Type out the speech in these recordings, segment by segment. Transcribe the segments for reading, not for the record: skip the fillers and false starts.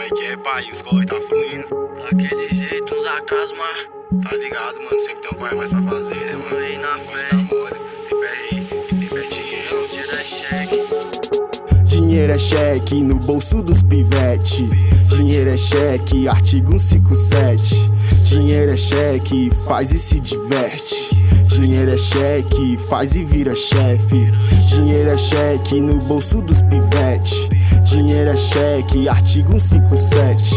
é que é, pai? Os corre tá fluindo. Daquele jeito, uns atrasos, mas Tá ligado, mano? Sempre tem um corre mais pra fazer, né, mano? aí na fé. Tá mole. Tem PRI e tem pé dinheiro. Dinheiro é cheque. Dinheiro é cheque no bolso dos pivete. Dinheiro é cheque, artigo 157. Dinheiro é cheque, faz e se diverte. Dinheiro é cheque, faz e vira chefe. Dinheiro é cheque no bolso dos pivete. Dinheiro é cheque, artigo 157.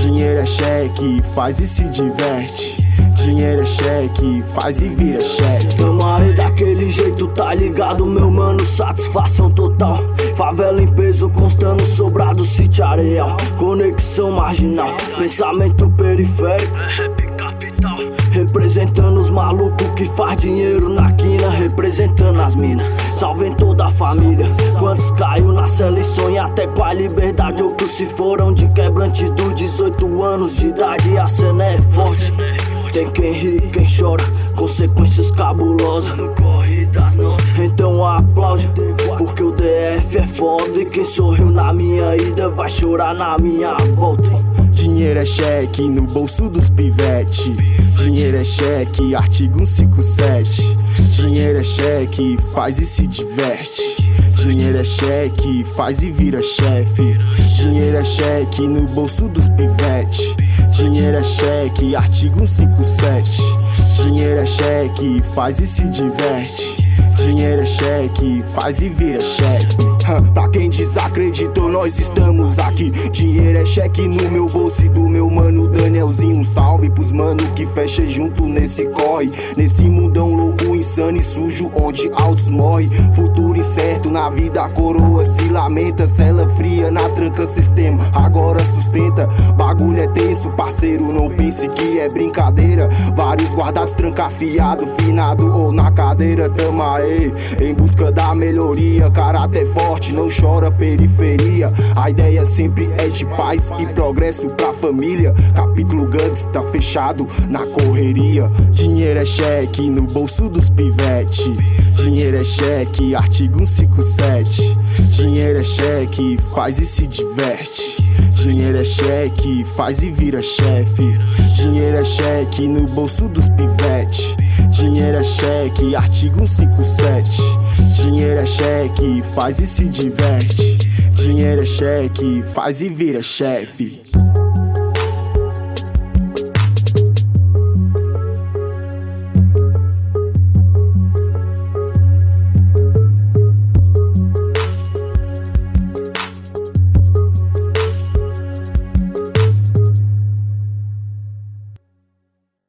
Dinheiro é cheque, faz e se diverte. Dinheiro é cheque, faz e vira chefe. Tamo aí daquele jeito, tá ligado, meu mano? Satisfação total. Favela em peso, constando sobrado, sítio areal. Conexão marginal, pensamento periférico. É rap capital. Representando os malucos que faz dinheiro na quina. Representando as minas, salvem toda a família. Quantos caiu na cela e sonha até com a liberdade. Outros se foram de quebrantes dos 18 anos de idade. A cena é forte. Tem quem ri, quem chora, consequências cabulosas no corre das notas. Então aplaude, porque o DF é foda. E quem sorriu na minha ida vai chorar na minha volta. Dinheiro é cheque no bolso dos pivete. Dinheiro é cheque, artigo 157. Dinheiro é cheque, faz e se diverte. Dinheiro é cheque, faz e vira chefe. Dinheiro é cheque no bolso dos pivete. Dinheiro é cheque, artigo 157. Dinheiro é cheque, faz e se diverte. Dinheiro é cheque, faz e vira chefe. Pra quem desacreditou, nós estamos aqui. Dinheiro é cheque no meu bolso e do meu mano Danielzinho. Um salve pros mano que fecha junto nesse corre. Nesse mundão louco, insano e sujo, onde altos morrem. Futuro incerto, na vida a coroa se lamenta. Cela fria, na tranca sistema, agora sustenta. Bagulho é tenso, parceiro, não pense que é brincadeira. Vários guardados trancafiado, finado ou na cadeira. Tamo aí, em busca da melhoria. Caráter forte, não chora periferia. A ideia sempre é de paz e progresso pra família. Capítulo Guts tá fechado na correria. Dinheiro é cheque no bolso dos pivete. Dinheiro é cheque, artigo 157. Dinheiro é cheque, faz e se diverte. Dinheiro é cheque, faz e vira chefe. Dinheiro é cheque no bolso dos pivete. Dinheiro é cheque, artigo 157. Dinheiro é cheque, faz e se diverte. Dinheiro é cheque, faz e vira chefe.